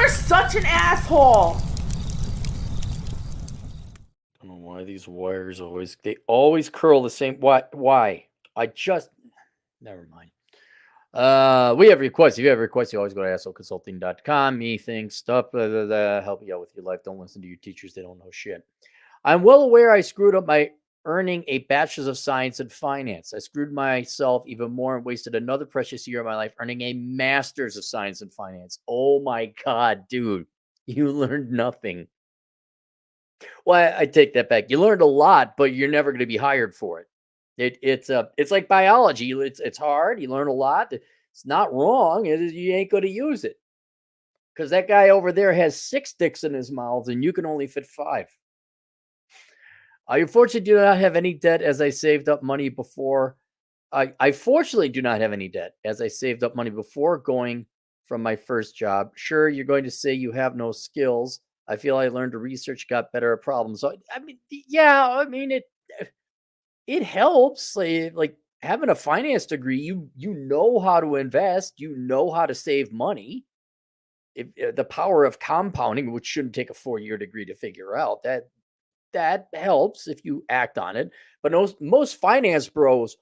You're such an asshole. I don't know why these wires always curl the same. Why? Never mind. We have requests. If you have requests, you always go to assholeconsulting.com. Me, things, stuff, help you out with your life. Don't listen to your teachers. They don't know shit. I'm well aware I screwed up by earning a bachelor's of science in finance. I screwed myself even more and wasted another precious year of my life earning a master's of science in finance. Oh my God, dude. You learned nothing. Well, I take that back. You learned a lot, but you're never going to be hired for it. It's like biology. It's hard. You learn a lot. It's not wrong. You ain't going to use it because that guy over there has 6 dicks in his mouth, and you can only fit 5. I unfortunately do not have any debt as I saved up money before. I fortunately do not have any debt as I saved up money before going from my first job. Sure, you're going to say you have no skills. I feel I learned to research, got better at problems. So, I mean, yeah, I mean, it helps. Like having a finance degree, you know how to invest, you know how to save money. The power of compounding, which shouldn't take a 4-year degree to figure out, that helps if you act on it. But most finance bro, dude,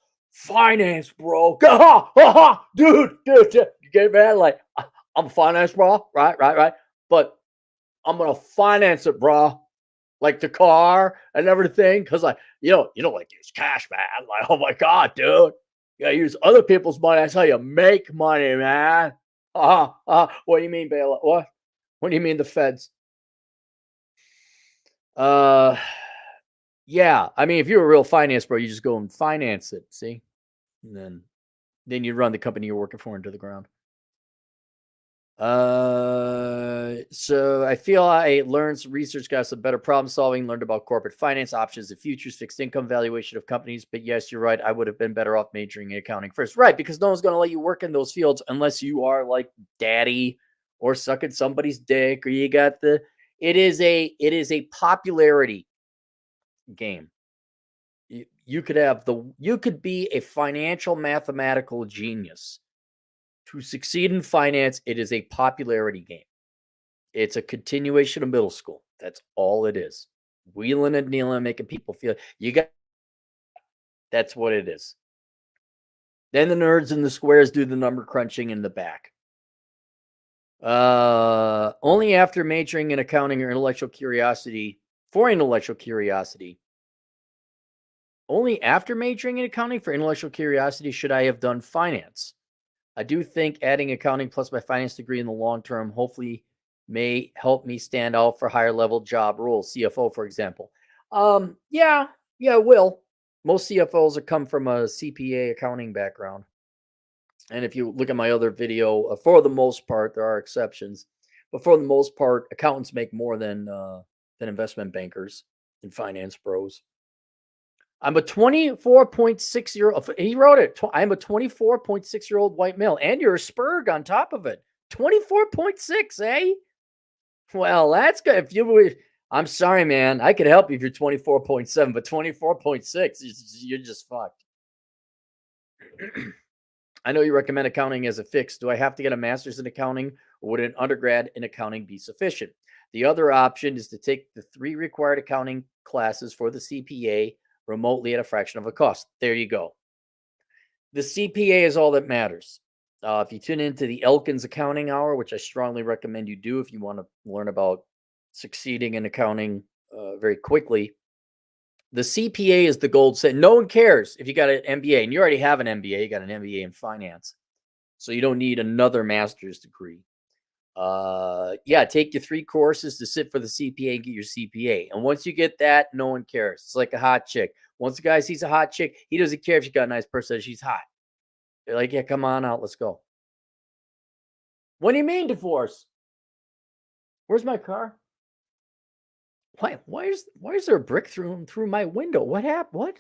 you get mad like I'm a finance bro, right. But I'm gonna finance it, bro. Like the car and everything, because like you don't like use cash, man. Like, oh my God, dude. You gotta use other people's money. That's how you make money, man. What do you mean, bail? What do you mean the feds? Yeah. I mean, if you're a real finance bro, you just go and finance it, see? And then you run the company you're working for into the ground. So I feel I learned some research, got some better problem solving, learned about corporate finance options and futures, fixed income valuation of companies. But yes, you're right. I would have been better off majoring in accounting first. Right. Because no one's going to let you work in those fields unless you are like daddy or sucking somebody's dick or you got it is a popularity game. You could be a financial mathematical genius. To succeed in finance, it is a popularity game. It's a continuation of middle school. That's all it is. Wheeling and dealing, making people feel that's what it is. Then the nerds and the squares do the number crunching in the back. Only after majoring in accounting or intellectual curiosity, only after majoring in accounting for intellectual curiosity should I have done finance. I do think adding accounting plus my finance degree in the long term hopefully may help me stand out for higher level job roles, CFO, for example. Yeah, it will. Most CFOs have come from a CPA accounting background. And if you look at my other video, for the most part, there are exceptions, but for the most part, accountants make more than investment bankers and finance bros. I'm a 24.6-year-old. He wrote it. I'm a 24.6-year-old white male, and you're a Spurg on top of it. 24.6, eh? Well, that's good. If you were, I'm sorry, man. I could help you if you're 24.7, but 24.6, you're just fucked. I know you recommend accounting as a fix. Do I have to get a master's in accounting, or would an undergrad in accounting be sufficient? The other option is to take the 3 required accounting classes for the CPA remotely at a fraction of the cost. There you go. The CPA is all that matters. If you tune into the Elkins Accounting Hour, which I strongly recommend you do if you want to learn about succeeding in accounting very quickly, the CPA is the gold standard. No one cares if you got an MBA, and you already have an MBA. You got an MBA in finance, so you don't need another master's degree. Take your 3 courses to sit for the CPA and get your CPA. And once you get that, no one cares. It's like a hot chick. Once a guy sees a hot chick, he doesn't care if she got a nice person. She's hot. They're like, yeah, come on out. Let's go. What do you mean divorce? Where's my car? Why is there a brick through my window? What happened? What?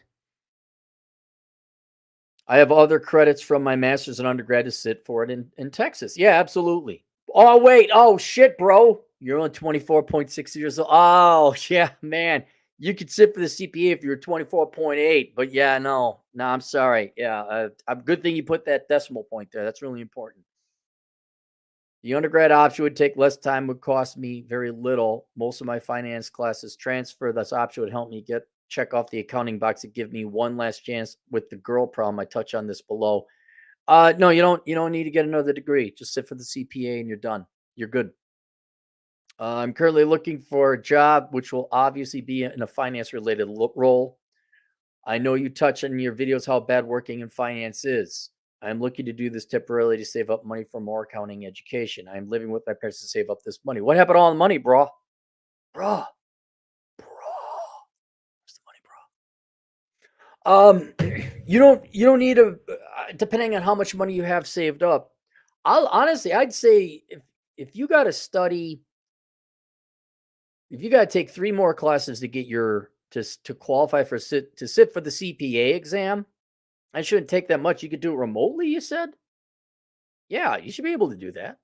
I have other credits from my master's and undergrad to sit for it in Texas. Yeah, absolutely. Oh, wait. Oh, shit, bro. You're only 24.6 years old. Oh, yeah, man. You could sit for the CPA if you're 24.8. But yeah, no, I'm sorry. Yeah, good thing you put that decimal point there. That's really important. The undergrad option would take less time, would cost me very little. Most of my finance classes transfer. This option would help me check off the accounting box and give me one last chance with the girl problem. I touch on this below. No, you don't need to get another degree. Just sit for the CPA and you're done. You're good. I'm currently looking for a job, which will obviously be in a finance related role. I know you touch in your videos how bad working in finance is. I'm looking to do this temporarily to save up money for more accounting education. I'm living with my parents to save up this money. What happened to all the money, bro? Bro. Where's the money, bro? You don't need depending on how much money you have saved up. I'd say if you got to study, if you got to take 3 more classes to get to qualify to sit for the CPA exam, I shouldn't take that much. You could do it remotely, you said? Yeah, you should be able to do that.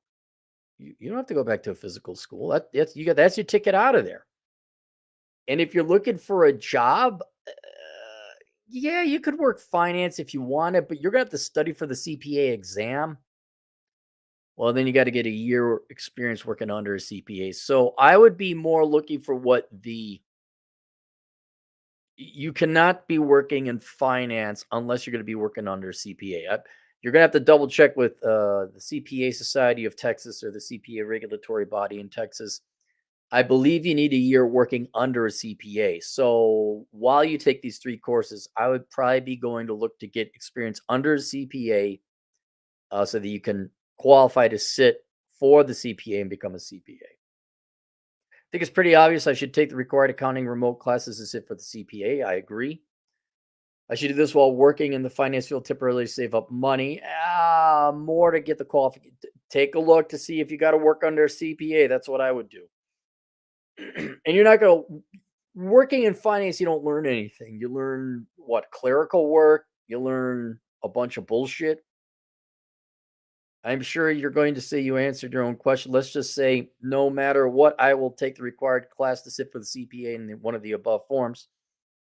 You don't have to go back to a physical school. That's your ticket out of there. And if you're looking for a job, yeah, you could work finance if you wanted, but you're going to have to study for the CPA exam. Well, then you got to get a year experience working under a CPA. So I would be more looking for you cannot be working in finance unless you're going to be working under a CPA. You're going to have to double check with the CPA Society of Texas or the CPA regulatory body in Texas. I believe you need a year working under a CPA. So while you take these 3 courses, I would probably be going to look to get experience under a CPA so that you can qualify to sit for the CPA and become a CPA. I think it's pretty obvious I should take the required accounting remote classes to sit for the CPA. I agree. I should do this while working in the finance field temporarily to save up money. More to get the qualification. Take a look to see if you got to work under a CPA. That's what I would do. And you're not going to, working in finance, you don't learn anything. You learn clerical work. You learn a bunch of bullshit. I'm sure you're going to say you answered your own question. Let's just say, no matter what, I will take the required class to sit for the CPA in one of the above forms.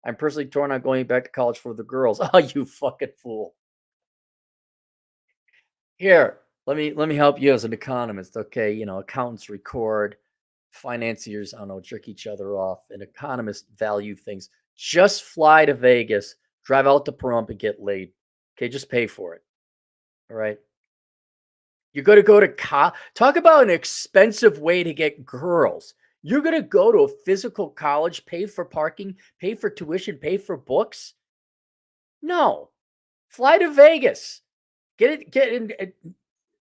I'm personally torn on going back to college for the girls. Oh, you fucking fool. Here, let me help you as an economist. Okay, accountants record, financiers, I don't know, jerk each other off, and economists value things. Just fly to Vegas, drive out to Pahrump and get laid. Okay, just pay for it. All right. You're going to go to talk about an expensive way to get girls. You're going to go to a physical college, pay for parking, pay for tuition, pay for books. No, fly to Vegas. Get in.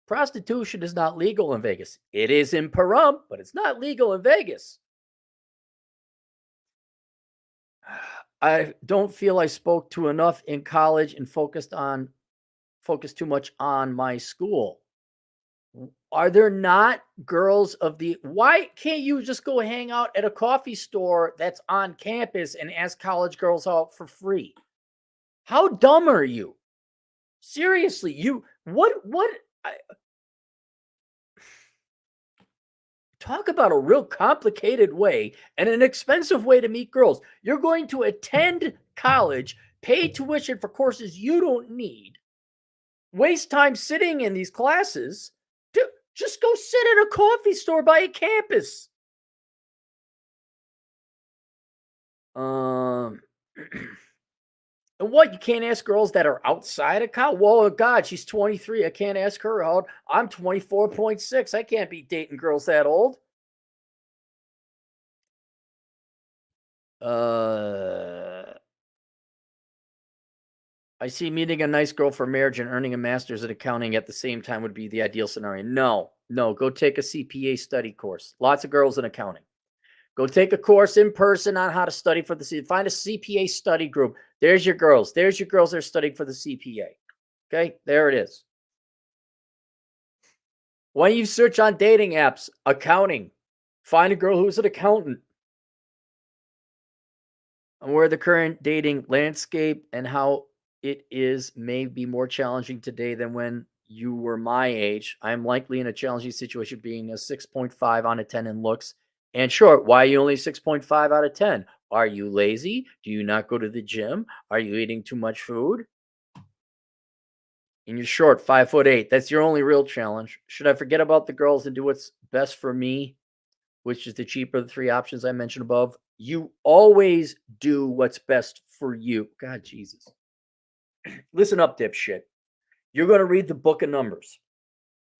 Prostitution is not legal in Vegas. It is in Pahrump, but it's not legal in Vegas. I don't feel I spoke to enough in college and focused too much on my school. Are there not girls why can't you just go hang out at a coffee store that's on campus and ask college girls out for free? How dumb are you? Seriously, talk about a real complicated way and an expensive way to meet girls. You're going to attend college, pay tuition for courses you don't need, waste time sitting in these classes. Just go sit at a coffee store by a campus. And what, you can't ask girls that are outside of college? Well, God, she's 23. I can't ask her out. I'm 24.6. I can't be dating girls that old. I see meeting a nice girl for marriage and earning a master's in accounting at the same time would be the ideal scenario. No, go take a CPA study course. Lots of girls in accounting. Go take a course in person on how to study for find a CPA study group. There's your girls. There's your girls that are studying for the CPA. Okay, there it is. When you search on dating apps, accounting, find a girl who's an accountant. And where the current dating landscape and how it is may be more challenging today than when you were my age. I'm likely in a challenging situation being a 6.5 out of 10 in looks and short. Why are you only 6.5 out of 10? Are you lazy? Do you not go to the gym? Are you eating too much food? and you're short, 5'8". That's your only real challenge. Should I forget about the girls and do what's best for me, which is the cheaper of the three options I mentioned above? You always do what's best for you. God, Jesus. Listen up, dipshit. You're going to read the book of Numbers.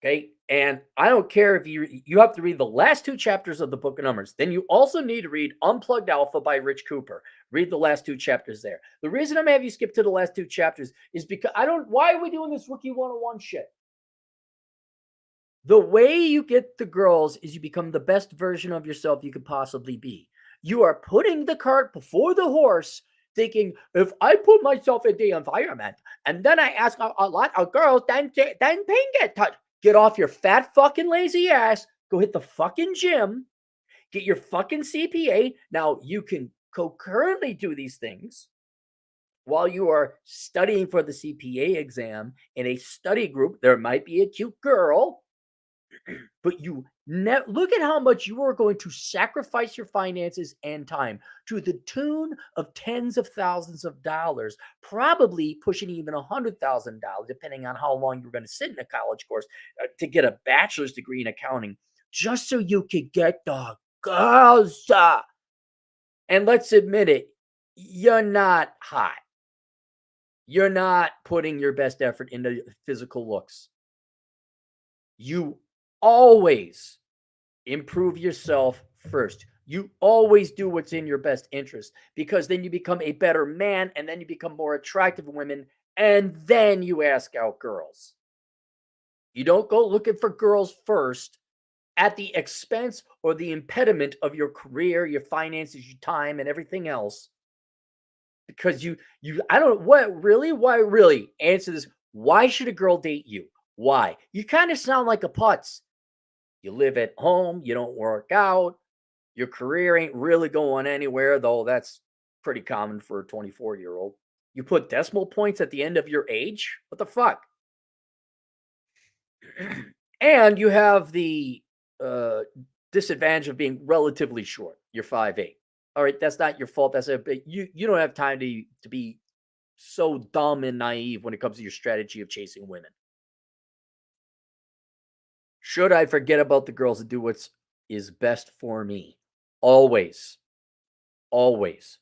Okay. And I don't care if you have to read the last two chapters of the book of Numbers. Then you also need to read Unplugged Alpha by Rich Cooper. Read the last two chapters there. The reason I'm having you skip to the last two chapters is because why are we doing this Rookie 101 shit? The way you get the girls is you become the best version of yourself you could possibly be. You are putting the cart before the horse, thinking, if I put myself in the environment and then I ask a lot of girls, then pain get touched. Get off your fat fucking lazy ass. Go hit the fucking gym. Get your fucking CPA. Now you can concurrently do these things while you are studying for the CPA exam in a study group. There might be a cute girl, but you look at how much you are going to sacrifice your finances and time to the tune of tens of thousands of dollars, probably pushing even $100,000, depending on how long you're going to sit in a college course to get a bachelor's degree in accounting, just so you could get the girls. And let's admit it, you're not hot. You're not putting your best effort into physical looks. You always improve yourself first. You always do what's in your best interest, because then you become a better man, and then you become more attractive to women, and then you ask out girls. You don't go looking for girls first at the expense or the impediment of your career, your finances, your time, and everything else. Because why really answer this. Why should a girl date you? Why? You kind of sound like a putz. You live at home, you don't work out, your career ain't really going anywhere, though that's pretty common for a 24-year-old. You put decimal points at the end of your age? What the fuck? And you have the disadvantage of being relatively short. You're 5'8". All right, that's not your fault. You don't have time to be so dumb and naive when it comes to your strategy of chasing women. Should I forget about the girls and do what is best for me? Always. Always.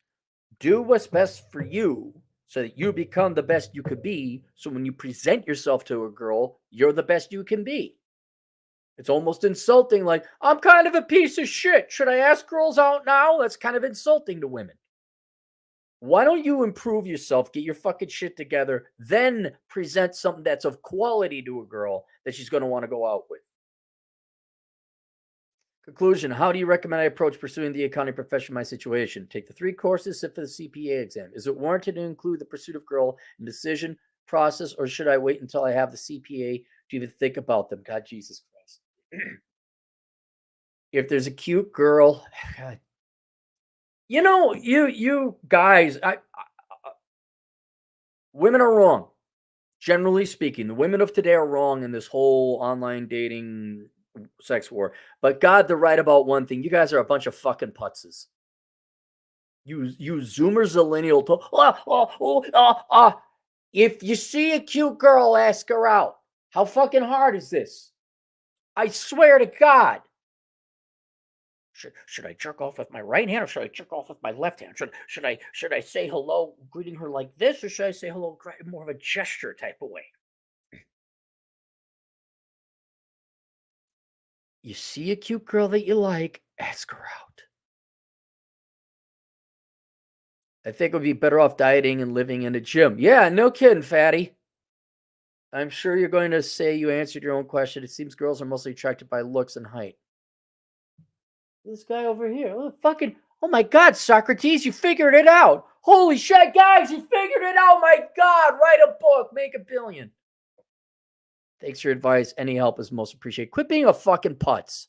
Do what's best for you so that you become the best you could be. So when you present yourself to a girl, you're the best you can be. It's almost insulting, like, I'm kind of a piece of shit. Should I ask girls out now? That's kind of insulting to women. Why don't you improve yourself, get your fucking shit together, then present something that's of quality to a girl that she's going to want to go out with? Conclusion. How do you recommend I approach pursuing the accounting profession in my situation? Take the 3 courses, sit for the CPA exam. Is it warranted to include the pursuit of girl in decision process, or should I wait until I have the CPA to even think about them? God, Jesus Christ. If there's a cute girl, God, you guys, women are wrong. Generally speaking, the women of today are wrong in this whole online dating sex war. But God, they're right about one thing. You guys are a bunch of fucking putzes. You Zoomer zillennial. If you see a cute girl, ask her out. How fucking hard is this? I swear to God. Should I jerk off with my right hand, or should I jerk off with my left hand? Should I say hello, greeting her like this, or should I say hello more of a gesture type of way? You see a cute girl that you like, ask her out. I think it would be better off dieting and living in a gym. Yeah, no kidding, fatty. I'm sure you're going to say you answered your own question. It seems girls are mostly attracted by looks and height. This guy over here. Oh my God, Socrates, you figured it out. Holy shit, guys, you figured it out. My God, write a book, make $1 billion. Thanks for your advice. Any help is most appreciated. Quit being a fucking putz.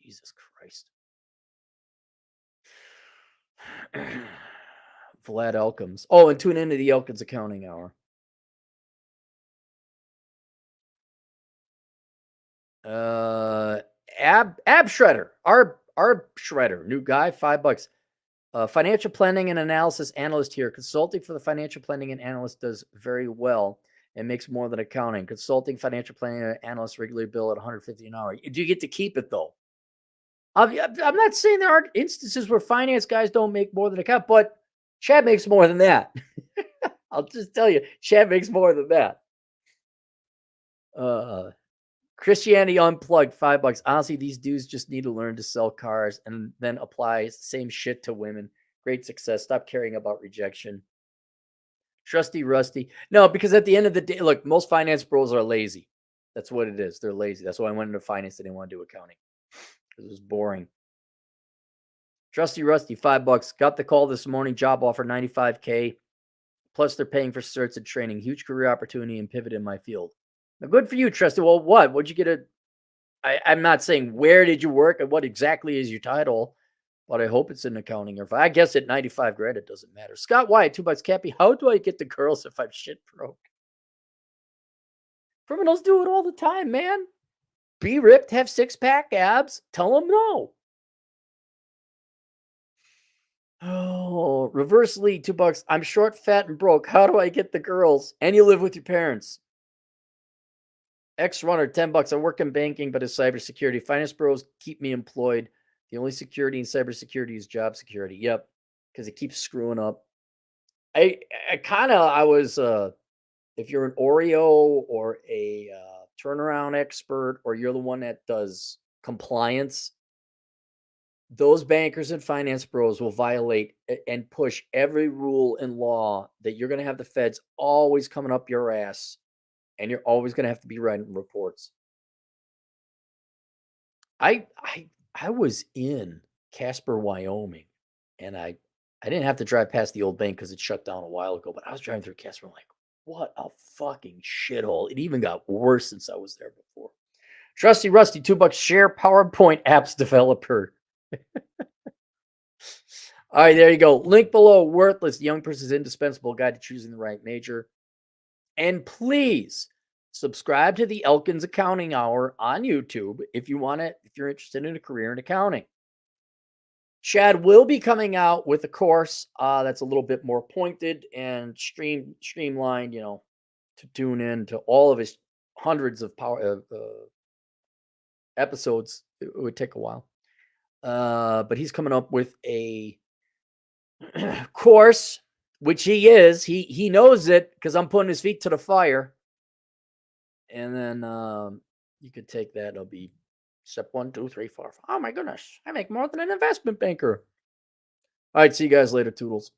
Jesus Christ. Vlad Elkins. Oh, and tune into the Elkins Accounting Hour. Ab Shredder. Arb Shredder. New guy, $5. Financial planning and analysis analyst here. Consulting for the financial planning and analyst does very well. and makes more than accounting. Consulting, financial planning analysts regularly bill at $150 an hour. Do you get to keep it though? I'm not saying there aren't instances where finance guys don't make more than account, but Chad makes more than that. I'll just tell you, Chad makes more than that. Christianity Unplugged, $5. Honestly, these dudes just need to learn to sell cars and then apply the same shit to women. Great success. Stop caring about rejection. Trusty Rusty. No, because at the end of the day, look, most finance bros are lazy. That's what it is. They're lazy. That's why I went into finance. I didn't want to do accounting because it was boring. Trusty Rusty, $5. Got the call this morning. Job offer, $95K. Plus, they're paying for certs and training. Huge career opportunity and pivot in my field. Now, good for you, Trusty. Well, what? What'd you get? I'm not saying where did you work and what exactly is your title, but I hope it's in accounting. Or if I guess at 95 grand, it doesn't matter. Scott Wyatt, $2. Cappy, how do I get the girls if I'm shit broke? Criminals do it all the time, man. Be ripped, have six-pack abs. Tell them no. Oh, reverse lead, $2. I'm short, fat, and broke. How do I get the girls? And you live with your parents. X-Runner, $10. I work in banking, but as cybersecurity. Finance bros keep me employed. The only security in cybersecurity is job security. Yep, because it keeps screwing up. I was, if you're an Oreo or a turnaround expert, or you're the one that does compliance, those bankers and finance bros will violate and push every rule and law that you're going to have the feds always coming up your ass, and you're always going to have to be writing reports. I was in Casper, Wyoming, and I didn't have to drive past the old bank because it shut down a while ago, but I was driving through Casper, like, what a fucking shithole. It even got worse since I was there before. Trusty Rusty, $2. Share PowerPoint apps developer. All right, there you go. Link below. Worthless. The young person's indispensable guide to choosing the right major. And please subscribe to the Elkins Accounting Hour on YouTube if you want it, if you're interested in a career in accounting. Chad will be coming out with a course that's a little bit more pointed and streamlined, to tune in to all of his hundreds of episodes. It would take a while. But he's coming up with a course, which he is. He knows it because I'm putting his feet to the fire. And then you could take that. It'll be step 1, 2, 3, 4. Oh my goodness. I make more than an investment banker. All right. See you guys later. Toodles.